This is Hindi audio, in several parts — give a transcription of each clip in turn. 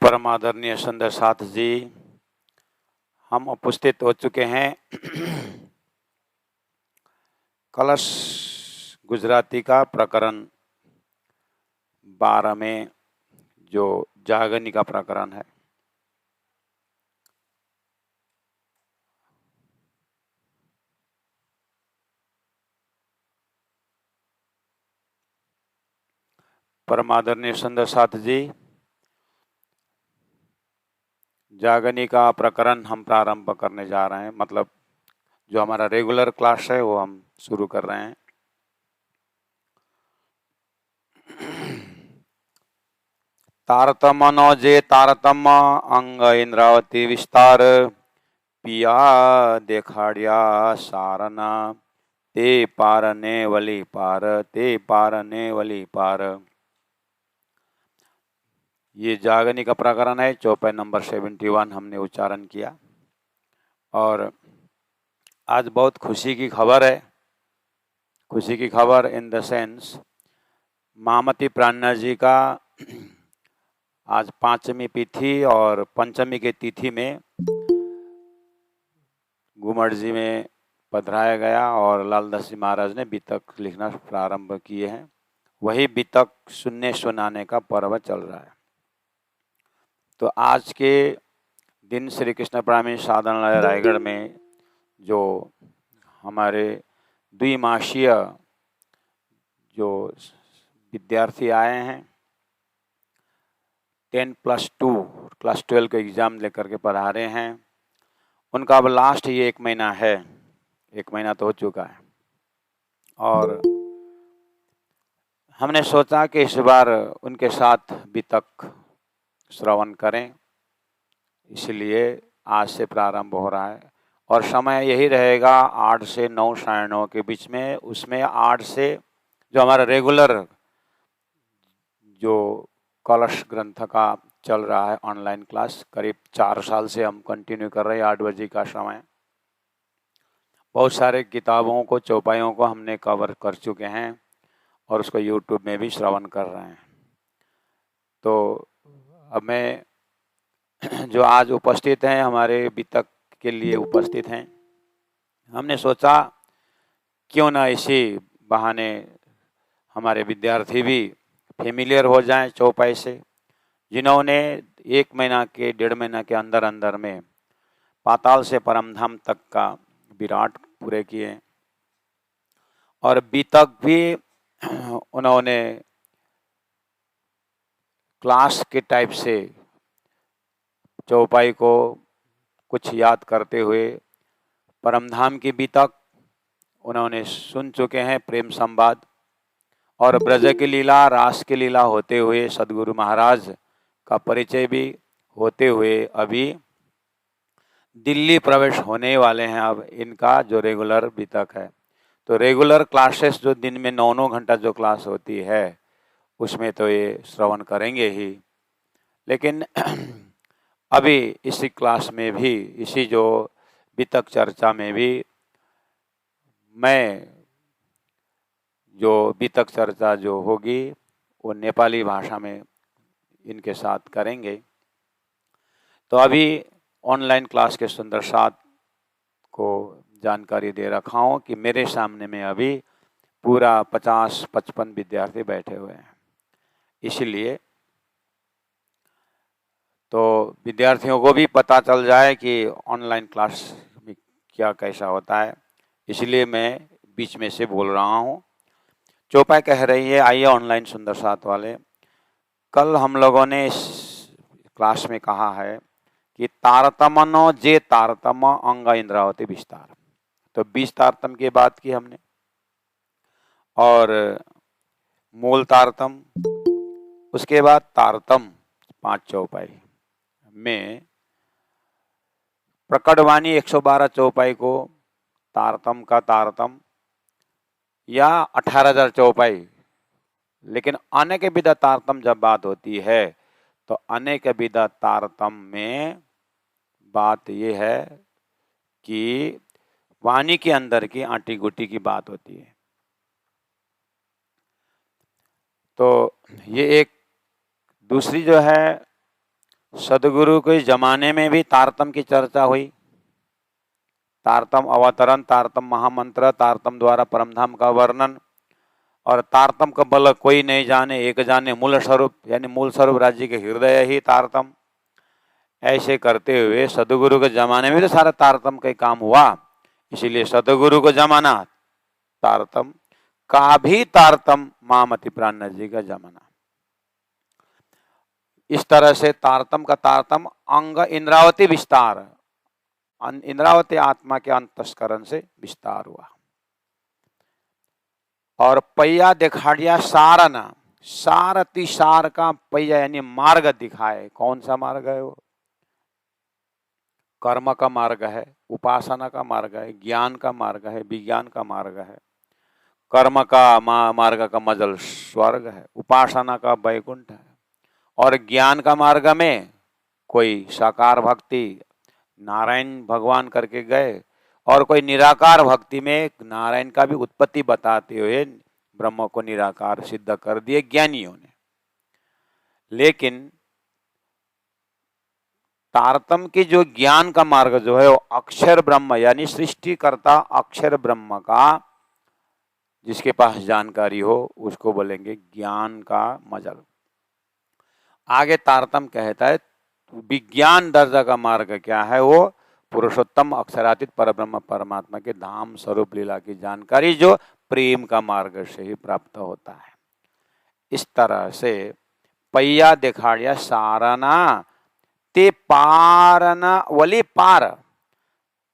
परम आदरणीय सुंदर साथ जी, हम उपस्थित हो चुके हैं कलश गुजराती का प्रकरण 12 में, जो जागनी का प्रकरण है। परम आदरणीय सुंदर साथ जी, जागनी का प्रकरण हम प्रारंभ करने जा रहे हैं। मतलब जो हमारा रेगुलर क्लास है वो हम शुरू कर रहे हैं। तारतमनो जे तारतम अंग इंद्रावती विस्तार पिया देखाड़िया सारना ते पार ने वली पार, ते पार ने वली पार। ये जागनी का प्रकरण है। चौपाई नंबर 71 हमने उच्चारण किया। और आज बहुत खुशी की खबर है। खुशी की खबर इन द सेंस, महामती प्राणनाथ जी का आज 5वीं तिथि और 5वीं की तिथि में घुमट जी में पधराया गया और लालदास जी महाराज ने बीतक लिखना प्रारंभ किए हैं। वही बीतक सुनने सुनाने का पर्व चल रहा है। तो आज के दिन श्री कृष्ण प्राणी साधनालय रायगढ़ में जो हमारे द्विमासीय जो विद्यार्थी आए हैं, 10+2 क्लास 12 के एग्ज़ाम लेकर के पढ़ा रहे हैं, उनका अब लास्ट ये 1 महीना है। 1 महीना तो हो चुका है। और हमने सोचा कि इस बार उनके साथ बीतक श्रवण करें, इसलिए आज से प्रारंभ हो रहा है। और समय यही रहेगा 8 से 9, 9:30 के बीच में। उसमें 8 से जो हमारा रेगुलर जो कलश ग्रंथ का चल रहा है ऑनलाइन क्लास, करीब 4 साल से हम कंटिन्यू कर रहे हैं। 8 बजे का समय। बहुत सारे किताबों को, चौपाइयों को हमने कवर कर चुके हैं और उसको यूट्यूब में भी श्रवण कर रहे हैं। तो अब मैं जो आज उपस्थित हैं, हमारे बीतक के लिए उपस्थित हैं, हमने सोचा क्यों ना इसी बहाने हमारे विद्यार्थी भी फेमिलियर हो जाएं चौपाई से, जिन्होंने 1 महीना के 1.5 महीना के अंदर अंदर में पाताल से परमधाम तक का विराट पूरे किए। और बीतक भी उन्होंने क्लास के टाइप से चौपाई को कुछ याद करते हुए परमधाम की बीतक उन्होंने सुन चुके हैं, प्रेम संवाद और ब्रज की लीला, रास की लीला होते हुए सदगुरु महाराज का परिचय भी होते हुए अभी दिल्ली प्रवेश होने वाले हैं। अब इनका जो रेगुलर बीतक है, तो रेगुलर क्लासेस जो दिन में 9-9 घंटा जो क्लास होती है, उसमें तो ये श्रवण करेंगे ही। लेकिन अभी इसी क्लास में भी, इसी जो बीतक चर्चा में भी, मैं जो बीतक चर्चा जो होगी वो नेपाली भाषा में इनके साथ करेंगे। तो अभी ऑनलाइन क्लास के सुंदर साथ को जानकारी दे रखा हूँ कि मेरे सामने में अभी पूरा 50-55 विद्यार्थी बैठे हुए हैं। इसलिए तो विद्यार्थियों को भी पता चल जाए कि ऑनलाइन क्लास में क्या कैसा होता है, इसलिए मैं बीच में से बोल रहा हूँ। चौपाई कह रही है, आइए ऑनलाइन सुंदर साथ वाले, कल हम लोगों ने इस क्लास में कहा है कि तारतमनो जे तारतम अंग इंद्रावती विस्तार। तो 20 तारतम की बात की हमने, और मूल तारतम, उसके बाद तारतम 5 चौपाई में प्रकटवाणी 112 चौपाई को तारतम का तारतम या 18,000 चौपाई। लेकिन अनेक विधा तारतम जब बात होती है तो अनेक विधा तारतम में बात यह है कि वाणी के अंदर की आंटी गुटी की बात होती है। तो ये एक दूसरी जो है सदगुरु के जमाने में भी तारतम की चर्चा हुई। तारतम अवतरण, तारतम महामंत्र, तारतम द्वारा परमधाम का वर्णन, और तारतम का बल कोई नहीं जाने, एक जाने मूल स्वरूप, यानी मूल स्वरूप राज्य के हृदय ही तारतम। ऐसे करते हुए सदगुरु के जमाने में तो सारा तारतम का काम हुआ। इसीलिए सदगुरु को जमाना तारतम का भी तारतम महामति प्राणनाथ जी का जमाना। इस तरह से तारतम का तारतम अंग इंद्रावती विस्तार, इंद्रावती आत्मा के अंतस्करण से विस्तार हुआ। और पहिया दिखाड़िया सारना, सारथी सार का पहिया यानी मार्ग दिखाए। कौन सा मार्ग है वो? कर्म का मार्ग है, उपासना का मार्ग है, ज्ञान का मार्ग है, विज्ञान का मार्ग है। कर्म का मार्ग का मजल स्वर्ग है, उपासना का वैकुंठ है, और ज्ञान का मार्ग में कोई साकार भक्ति नारायण भगवान करके गए, और कोई निराकार भक्ति में नारायण का भी उत्पत्ति बताते हुए ब्रह्म को निराकार सिद्ध कर दिए ज्ञानियों ने। लेकिन तारतम की जो ज्ञान का मार्ग जो है वो अक्षर ब्रह्म यानी सृष्टिकर्ता अक्षर ब्रह्म का जिसके पास जानकारी हो उसको बोलेंगे ज्ञान का मजल। आगे तारतम कहता है विज्ञान दर्जा का मार्ग क्या है? वो पुरुषोत्तम अक्षरातीत परब्रह्म परमात्मा के धाम स्वरूप लीला की जानकारी जो प्रेम का मार्ग से ही प्राप्त होता है। इस तरह से पहिया दिखाड़िया सारना ते पारना वली पार,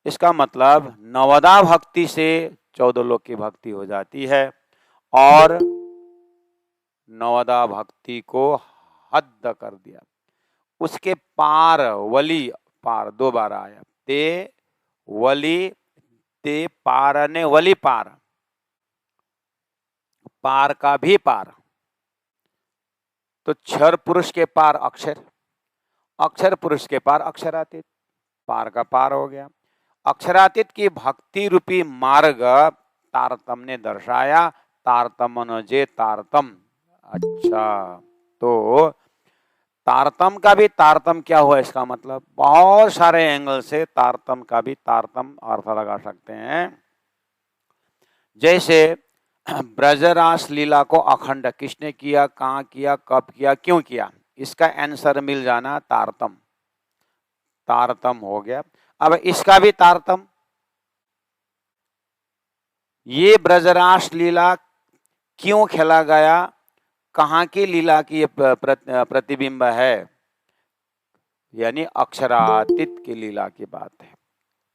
इसका मतलब नवदा भक्ति से 14 लोक की भक्ति हो जाती है, और नवदा भक्ति को हद कर दिया। उसके पार, वली पार 2 बार आया, ते वली ते पार ने वली पार, पार का भी पार। तो क्षर पुरुष के पार अक्षर, अक्षर पुरुष के पार अक्षरातीत, पार का पार हो गया। अक्षरातीत की भक्ति रूपी मार्ग तारतम ने दर्शाया। तारतमन जे तारतम। अच्छा, तो तारतम का भी तारतम क्या हुआ? इसका मतलब बहुत सारे एंगल से तारतम का भी तारतम अर्थ लगा सकते हैं। जैसे ब्रजरास लीला को अखंड किसने किया, कहाँ किया, कब किया, क्यों किया, इसका आंसर मिल जाना तारतम, तारतम हो गया। अब इसका भी तारतम, ये ब्रजरास लीला क्यों खेला गया, कहाँ की लीला की ये प्रतिबिंब है, यानी अक्षरातीत की लीला की बात है।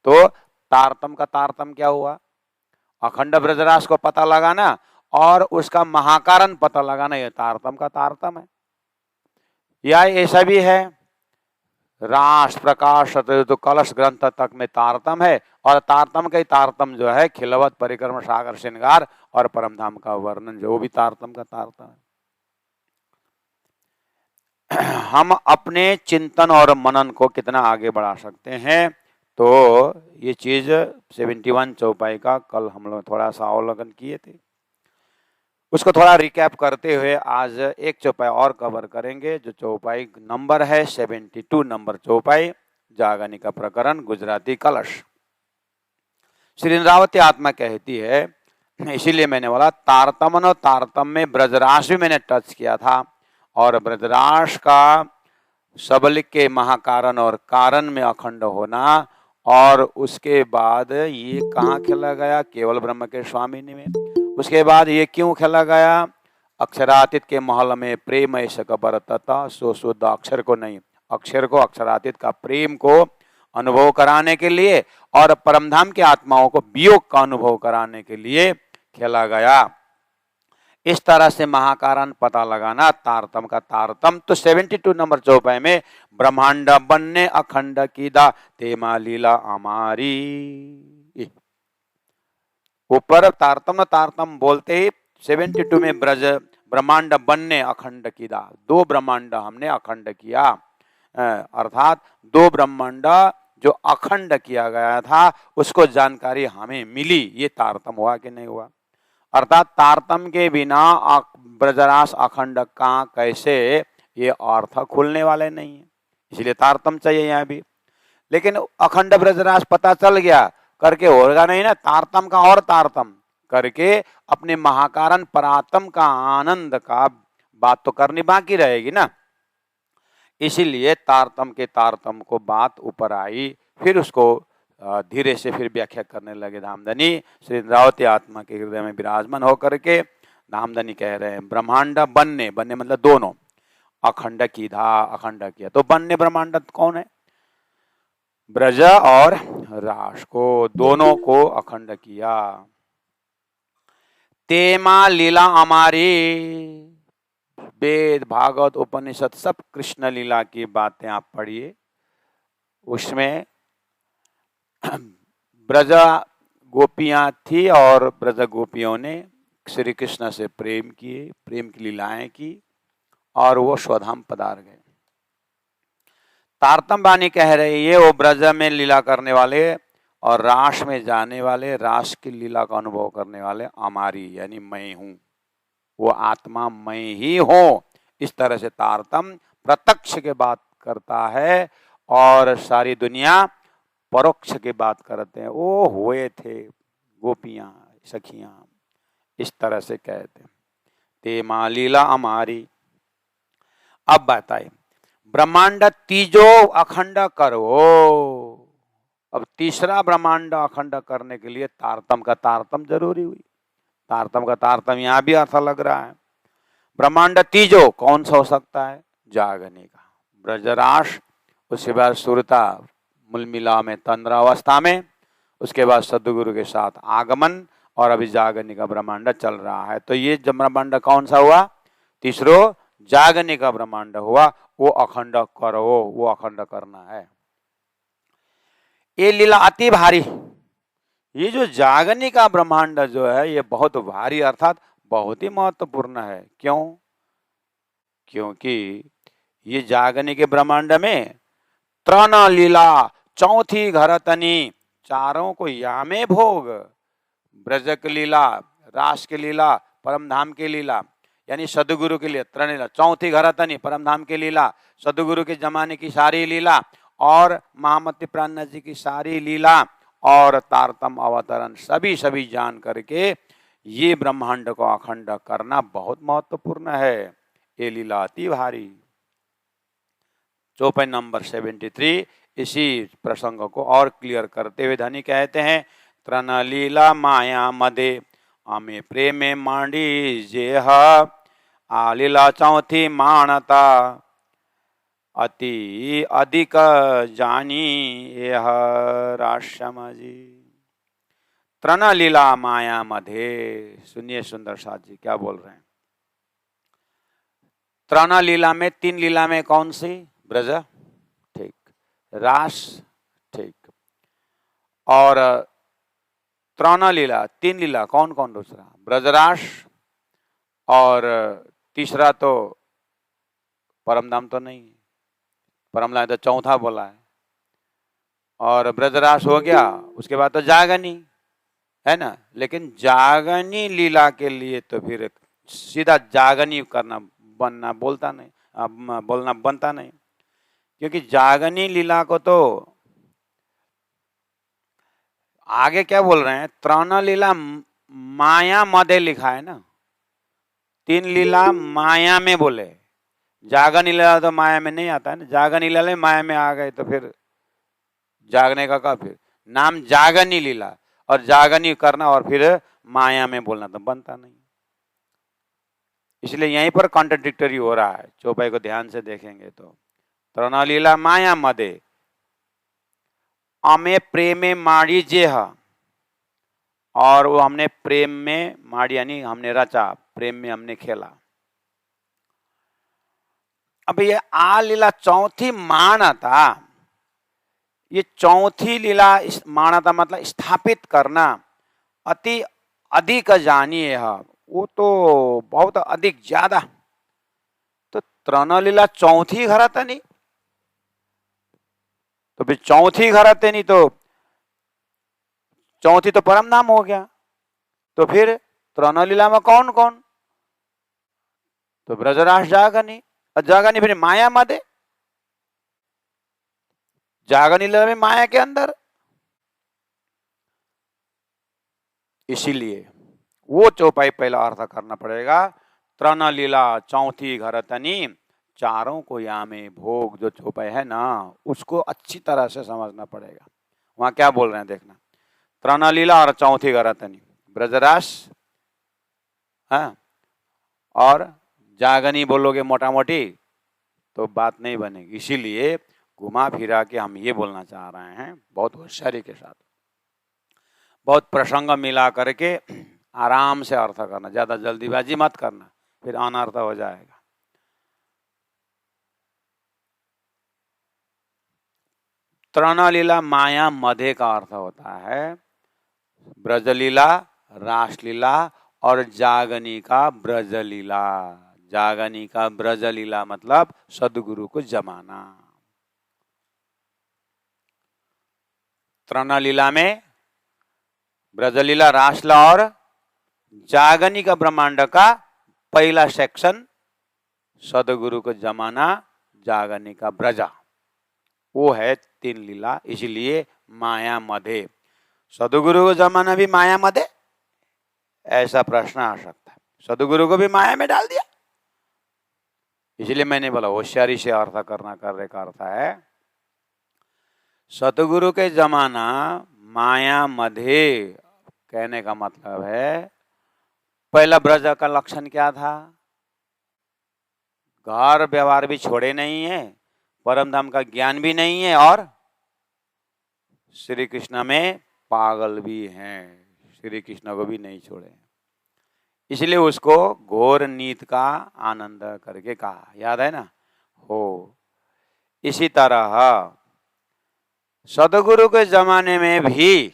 तो तारतम का तारतम क्या हुआ? अखंड ब्रजरास को पता लगाना और उसका महाकारण पता लगाना, ये तारतम का तारतम है। या ऐसा भी है रास प्रकाश तो कलश ग्रंथ तक में तारतम है, और तारतम का ही तारतम जो है खिलवत परिक्रम सागर श्रृंगार और परमधाम का वर्णन जो भी तारतम का तारतम है। हम अपने चिंतन और मनन को कितना आगे बढ़ा सकते हैं, तो ये चीज 71 चौपाई का कल हम लोग थोड़ा सा अवलोकन किए थे, उसको थोड़ा रिकैप करते हुए आज एक चौपाई और कवर करेंगे, जो चौपाई नंबर है 72 नंबर चौपाई, जागनी का प्रकरण गुजराती कलश। श्री इंद्रावती आत्मा कहती है, इसीलिए मैंने बोला तारतमन और तारतम में ब्रजरास भी मैंने टच किया था, और ब्रजरास का सबलिक के महाकारण और कारण में अखंड होना, और उसके बाद ये कहाँ खेला गया? केवल ब्रह्म के स्वामिनी में। उसके बाद ये क्यों खेला गया? अक्षरातीत के महल में प्रेम ऐसा बरतता सो शुद्ध अक्षर को नहीं, अक्षर को अक्षरातीत का प्रेम को अनुभव कराने के लिए और परमधाम के आत्माओं को वियोग का अनुभव कराने के लिए खेला गया। इस तरह से महाकारण पता लगाना तारतम का तारतम। तो 72 नंबर चौपाई में ब्रह्मांड बनने अखंड कीदा तेमा लीला हमारी, ऊपर तारतम तारतम बोलते ही 72 में ब्रह्मांड बनने अखंड कीदा, 2 ब्रह्मांड हमने अखंड किया, अर्थात 2 ब्रह्मांड जो अखंड किया गया था उसको जानकारी हमें मिली। ये तारतम हुआ कि नहीं हुआ? अर्थात तारतम के बिना ब्रजरास अखंड का कैसे, ये अर्थ खुलने वाले नहीं है। इसलिए तारतम चाहिए यहाँ भी। लेकिन अखंड ब्रजराज पता चल गया करके होगा नहीं ना, तारतम का और तारतम करके अपने महाकारण परातम का आनंद का बात तो करनी बाकी रहेगी ना। इसीलिए तारतम के तारतम को बात ऊपर आई, फिर उसको धीरे से फिर व्याख्या करने लगे धामधनी। श्री इंद्रावती आत्मा के हृदय में विराजमान होकर के धामधनी कह रहे हैं ब्रह्मांड बनने, बनने मतलब दोनों, अखंड की धा अखंड किया, तो बनने ब्रह्मांड कौन है? ब्रज और राश को, दोनों को अखंड किया। तेमा लीला हमारी, वेद भागवत उपनिषद सब कृष्ण लीला की बातें आप पढ़िए, उसमें ब्रज गोपियां थी और ब्रज गोपियों ने श्री कृष्ण से प्रेम किए, प्रेम की लीलाएं की और वो स्वधाम पधार गए। तारतम वाणी कह रही है वो ब्रज में लीला करने वाले और रास में जाने वाले, रास की लीला का अनुभव करने वाले हमारी, यानी मैं हूं, वो आत्मा मैं ही हूं। इस तरह से तारतम प्रत्यक्ष के बात करता है और सारी दुनिया परोक्ष की बात करते हैं। वो हुए थे गोपियां सखियां, इस तरह से कहते हैं ते मां लीला हमारी। अब बताइए ब्रह्मांड तीजो अखंड करो। अब तीसरा ब्रह्मांड अखंड करने के लिए तारतम का तारतम जरूरी हुई। तारतम का तारतम यहां भी अर्थ लग रहा है। ब्रह्मांड तीजो कौन सा हो सकता है? जागने का, ब्रजराश, उसके बाद सुरता मूल मिला में तंद्रावस्था में, उसके बाद सदगुरु के साथ आगमन और अभी जागने का ब्रह्मांड चल रहा है। तो ये जब ब्रह्मांड कौन सा हुआ? तीसरो जागने का ब्रह्मांड हुआ। वो अखंड करो, वो अखंड करना है। ये लीला अति भारी, ये जो जागने का ब्रह्मांड जो है ये बहुत भारी अर्थात बहुत ही महत्वपूर्ण है। क्यों? क्योंकि ये जागने के ब्रह्मांड में त्रन लीला, चौथी घरतनी, चारों को यामे भोग, ब्रज की लीला, रास की लीला, परम धाम की लीला, यानी सदगुरु के लिए त्रन लीला, चौथी घरतनी परम धाम की लीला, सदगुरु के जमाने की सारी लीला और महामती प्राण जी की सारी लीला और तारतम अवतरण सभी जान करके ये ब्रह्मांड को अखंड करना बहुत महत्वपूर्ण है। ये लीला अति भारी। चौपाई नंबर 73 इसी प्रसंग को और क्लियर करते हुए धनी कहते हैं त्रन लीला माया मदे आमे प्रेमे मांडी जेह आ लीला चौथी मानता अति अधिक जानी यह राशमजी। त्रन लीला माया मधे, सुनिए सुंदर साथ जी क्या बोल रहे हैं। त्रन लीला में, तीन लीला में कौन सी? ब्रज ठीक, रास ठीक, और त्रन लीला, तीन लीला कौन कौन? दूसरा ब्रजरास और तीसरा तो परमधाम तो नहीं, परमधाम तो चौथा बोला है, और ब्रजरास हो गया, उसके बाद तो जागनी है ना। लेकिन जागनी लीला के लिए तो फिर सीधा जागनी करना बनना बोलता नहीं, बोलना बनता नहीं, क्योंकि जागनी लीला को तो आगे क्या बोल रहे हैं? त्रन लीला माया मदे लिखा है ना, तीन लीला माया में बोले, जागनी लीला तो माया में नहीं आता है ना। जागनी लीला माया में आ गए तो फिर जागने का फिर नाम जागनी लीला, और जागनी करना और फिर माया में बोलना तो बनता नहीं। इसलिए यहीं पर कॉन्ट्रडिक्टरी हो रहा है। चौपाई को ध्यान से देखेंगे तो त्रन लीला माया मदे अमे प्रेमे माड़ी जेह, और वो हमने प्रेम में माड़ी यानी हमने रचा, प्रेम में हमने खेला। अब ये आ लीला चौथी मानता, ये चौथी लीला मानता मतलब स्थापित करना, अति अधिक जानिए, वो तो बहुत अधिक ज्यादा। तो त्रन लीला चौथी घरत नहीं, तो फिर चौथी घरत नहीं तो चौथी तो परम नाम हो गया। तो फिर त्रन लीला में कौन कौन? तो ब्रजरास जागनी, और जागनी फिर माया मदे, जागरण लीला में माया के अंदर। इसीलिए वो चौपाई पहला अर्थ करना पड़ेगा। तृण लीला चौथी घर तनी, चारों को यामे भोग, जो चौपाई है ना उसको अच्छी तरह से समझना पड़ेगा। वहां क्या बोल रहे हैं देखना, तृण लीला और चौथी घर तनी, ब्रजरास, हाँ, और जागनी बोलोगे मोटा मोटी तो बात नहीं बनेगी। इसीलिए घुमा फिरा के हम ये बोलना चाह रहे हैं, बहुत होशियारी के साथ, बहुत प्रसंग मिला करके आराम से अर्थ करना, ज्यादा जल्दीबाजी मत करना, फिर अनर्थ हो जाएगा। तृणलीला माया मध्य का अर्थ होता है, ब्रजलीला, रासलीला और जागनी का ब्रजलीला। जागनी का ब्रजलीला मतलब सदगुरु को जमाना। तृणलीला में ब्रजलीला, रासलीला और जागनी का ब्रह्मांड का पहला सेक्शन सदगुरु को जमाना, जागनी का ब्रजा, वो है 3 लीला। इसलिए माया मध्य, सदगुरु को जमाना भी माया मध्य, ऐसा प्रश्न आ सकता है। सदगुरु को भी माया में डाल दिया, इसलिए मैंने बोला होशियारी से अर्थ करना, करने का अर्थ है सतगुरु के जमाना माया मध्य। कहने का मतलब है पहला ब्रज का लक्षण क्या था, घर व्यवहार भी छोड़े नहीं है, परम धाम का ज्ञान भी नहीं है, और श्री कृष्ण में पागल भी हैं, श्री कृष्ण को भी नहीं छोड़े। इसलिए उसको घोर नीत का आनंद करके कहा, याद है ना हो। इसी तरह सदगुरु के जमाने में भी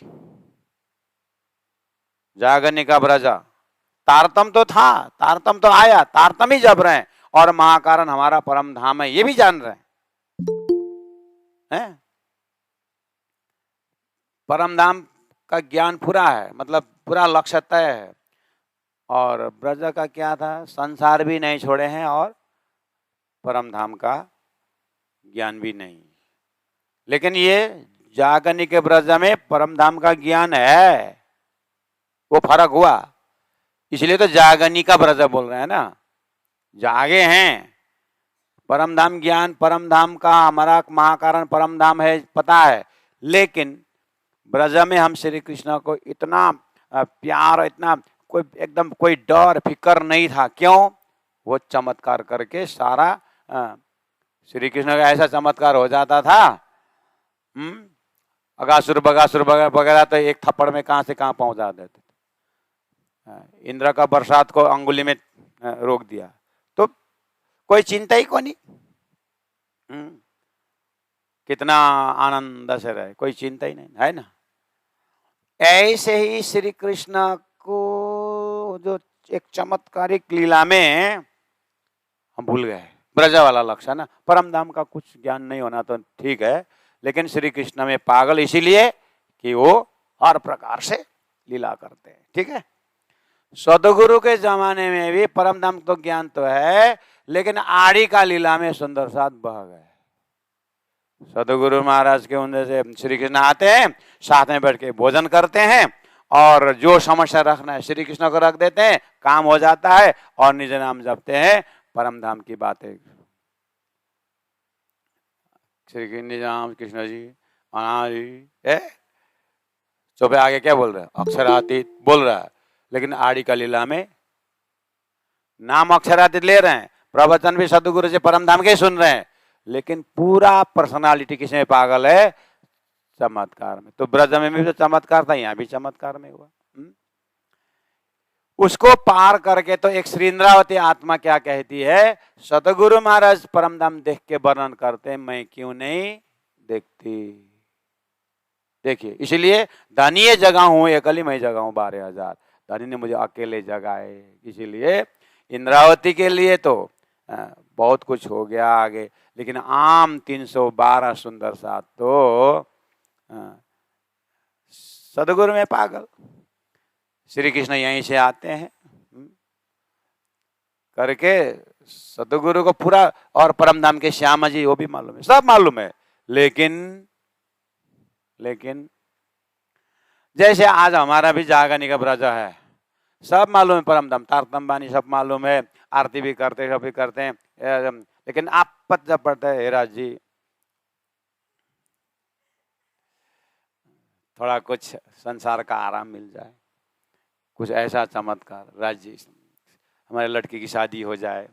जागने का ब्रजा, तारतम तो था, तारतम तो आया, तारतम ही जप रहे हैं, और महाकारण हमारा परम धाम है ये भी जान रहे हैं। परम धाम का ज्ञान पूरा है, मतलब पूरा लक्ष्य तय है। और ब्रज का क्या था, संसार भी नहीं छोड़े हैं और परम धाम का ज्ञान भी नहीं। लेकिन ये जागनी के ब्रज में परम धाम का ज्ञान है, वो फर्क हुआ। इसलिए तो जागनी का ब्रज बोल रहे हैं ना, जागे हैं, परम धाम ज्ञान, परम धाम का हमारा महाकारण परम धाम है पता है, लेकिन ब्रज में हम श्री कृष्ण को इतना प्यार, इतना कोई एकदम कोई डर फिकर नहीं था। क्यों? वो चमत्कार करके सारा श्री कृष्ण का ऐसा चमत्कार हो जाता था, अगासुर बगासुर वगैरह तो एक थप्पड़ में कहां से कहां पहुंचा देते थे। इंद्र का बरसात को अंगुली में रोक दिया तो कोई चिंता ही को नहीं, कितना आनंद से रहे, कोई चिंता ही नहीं, है ना। ऐसे ही श्री कृष्ण को जो एक चमत्कारिक लीला में हम भूल गए, ब्रज वाला लक्ष्य ना, परम धाम का कुछ ज्ञान नहीं होना तो ठीक है, लेकिन श्री कृष्ण में पागल इसीलिए कि वो हर प्रकार से लीला करते हैं, ठीक है। सदगुरु के जमाने में भी परम धाम तो ज्ञान तो है, लेकिन आड़ी का लीला में सुंदर साथ बह गए। सदगुरु महाराज के उनसे से श्री कृष्ण आते हैं, साथ में बैठ के भोजन करते हैं, और जो समस्या रखना है श्री कृष्ण को रख देते हैं, काम हो जाता है, और निज नाम जपते हैं, परम धाम की बातें। श्री कृष्ण जी अनादि चुपे आगे क्या बोल रहा है, अक्षरातीत बोल रहा है, लेकिन आड़ी का लीला में नाम अक्षरातीत ले रहे हैं, प्रवचन भी सदगुरु से परम धाम के सुन रहे हैं, लेकिन पूरा पर्सनालिटी किसमें पागल है, चमत्कार में। तो ब्रज में भी तो चमत्कार था, यहाँ भी चमत्कार में हुआ। उसको पार करके तो एक श्रीन्द्रावती आत्मा क्या कहती है, सतगुरु महाराज परम धाम देख के वर्णन करते, मैं क्यों नहीं देखती। देखिए, इसलिए धनी जगह हूं, एकली मैं जगह हूं 12,000, धनी ने मुझे अकेले जगाए। इसीलिए इंद्रावती के लिए तो बहुत कुछ हो गया आगे, लेकिन आम 312 सुंदर साथ तो सदगुरु में पागल। श्री कृष्ण यहीं से आते हैं करके सदगुरु को पूरा, और परम धाम के श्याम जी वो भी मालूम है, सब मालूम है, लेकिन लेकिन जैसे आज हमारा भी जागनी का ब्रज है, सब मालूम है, परम धाम तारतम बानी सब मालूम है, आरती भी करते, सब भी करते हैं, लेकिन आप पत जब पढ़ते हैं, हे राज जी थोड़ा कुछ संसार का आराम मिल जाए, कुछ ऐसा चमत्कार, राज जी हमारे लड़की की शादी हो जाए,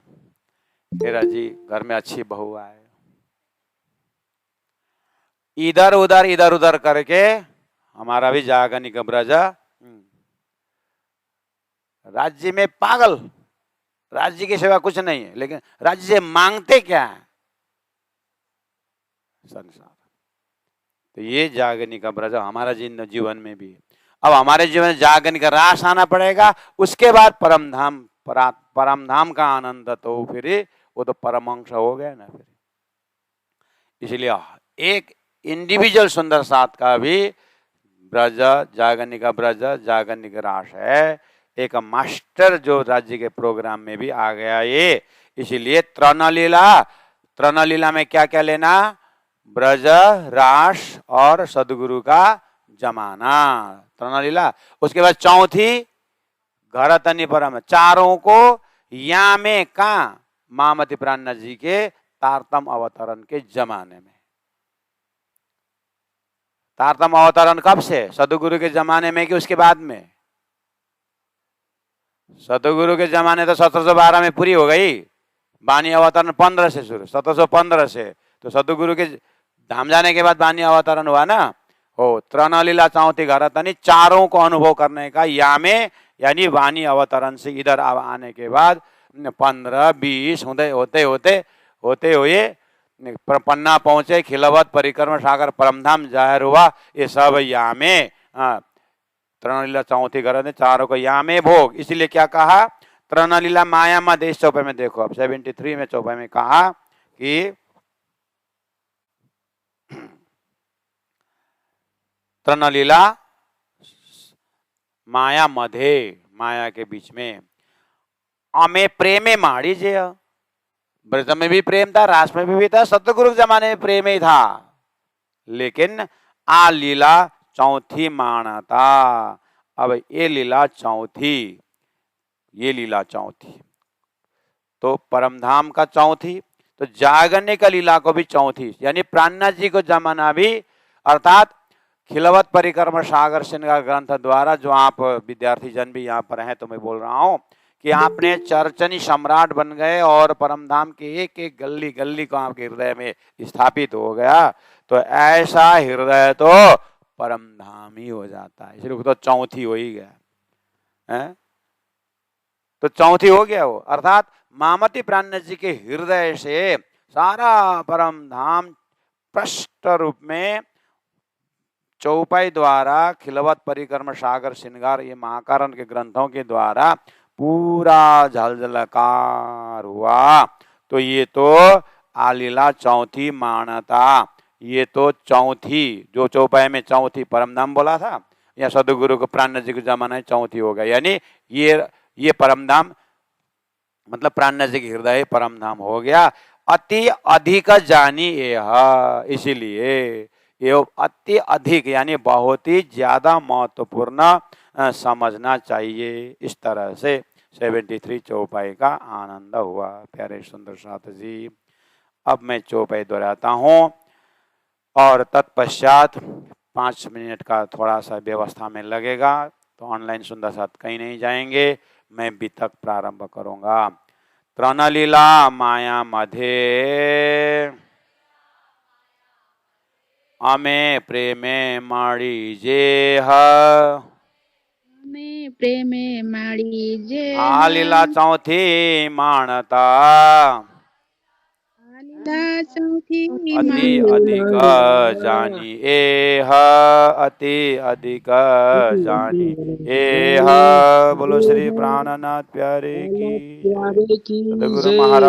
हे राज जी घर में अच्छी बहू आए, इधर उधर करके हमारा भी जागनी का ब्रज राज्य में पागल, राज्य की सेवा कुछ नहीं है, लेकिन राज्य से मांगते क्या है? संसार। तो ये जागनी का ब्रज हमारा जीवन में भी है। अब हमारे जीवन में जागनी का रास आना पड़ेगा, उसके बाद परम धाम का आनंद, तो फिर वो तो परमहंस हो गया ना फिर। इसलिए एक इंडिविजुअल सुंदर साथ का भी ब्रज, जागनी का ब्रज, जागनी का रास है, एक मास्टर जो राज्य के प्रोग्राम में भी आ गया ये। इसीलिए तृणलीला में क्या क्या लेना? ब्रज, रास और सदगुरु का जमाना, तृणलीला। उसके बाद चौथी घर तनि परम, चारों को या में का मामति प्राणनाथ जी के तारतम अवतरण के जमाने में। तारतम अवतरण कब से? सदगुरु के जमाने में कि उसके बाद में? सतगुरु के जमाने तो 1712 में पूरी हो गई, वाणी अवतरण 15 से शुरू, 1715 से, तो सतगुरु के धाम जाने के बाद वाणी अवतरण हुआ ना। हो तृणलीला चौथी घर तनि, चारों को अनुभव करने का यामे, यानी वाणी अवतरण से इधर आने के बाद 15, 20 होते हुए पन्ना पहुंचे, खिलवत परिक्रमा सागर परमधाम जाहिर हुआ। ये सब यामे तृणलीला चौथी घर ने, चारों को यामे भोग। इसलिए क्या कहा? तृणलीला माया मा देश चौपाई में देखो, अब 73 में चौपाई में कहा कि तृणलीला माया मधे, माया के बीच में, अमे प्रेमे माड़ी जे, ब्रज में भी प्रेम था, रास में भी था, सतगुरु जमाने में प्रेम ही था, लेकिन आ लीला चौथी मानता। अब ये लीला चौथी, ये लीला चौथी, तो परमधाम का चौथी, तो जागरने का लीला को भी चौथी, यानी प्राणनाथ जी को जमाना भी, अर्थात खिलवत परिक्रमा सागर श्रृंगार ग्रंथ द्वारा, जो आप विद्यार्थी जन भी यहाँ पर हैं तो मैं बोल रहा हूँ कि आपने चर्चनी सम्राट बन गए और परमधाम के एक एक गली गली को आपके हृदय में स्थापित हो गया, तो ऐसा हृदय तो परमधाम ही हो जाता है। इसलिए तो चौथी हो ही गया है, तो चौथी हो गया वो, अर्थात मामति प्राणनाथ जी के हृदय से सारा परमधाम स्पष्ट रूप में चौपाई द्वारा, खिलवत परिक्रमा सागर श्रृंगार, ये महाकारण के ग्रंथों के द्वारा पूरा झलझलकार हुआ। तो ये तो आलीला चौथी मानता, ये तो चौथी, जो चौपाई में चौथी परमधाम बोला था, या सदगुरु को प्राणनाथ जी के जमाने चौथी हो गया, यानी ये परमधाम मतलब प्राणनाथ जी के हृदय परमधाम हो गया। अति अधिक जानी यह, इसीलिए ये अति अधिक यानी बहुत ही ज्यादा महत्वपूर्ण समझना चाहिए। इस तरह से 73 चौपाई का आनंद हुआ। प्यारे सुंदर साथ जी, अब मैं चौपाई दोहराता हूँ और तत्पश्चात 5 मिनट का थोड़ा सा व्यवस्था में लगेगा, तो ऑनलाइन सुंदर साथ कहीं नहीं जाएंगे, मैं बीतक प्रारंभ करूंगा। तृणलीला माया मधे अमे प्रेमे माड़ी जेह, अमे प्रेमे माड़ी जेह, आलीला चौथी मानता, आलीला चौथी अति अधिक जानी एह, अति अधिक जानी एह। बोलो श्री प्राणनाथ प्यारे की, सद्गुरु महाराज।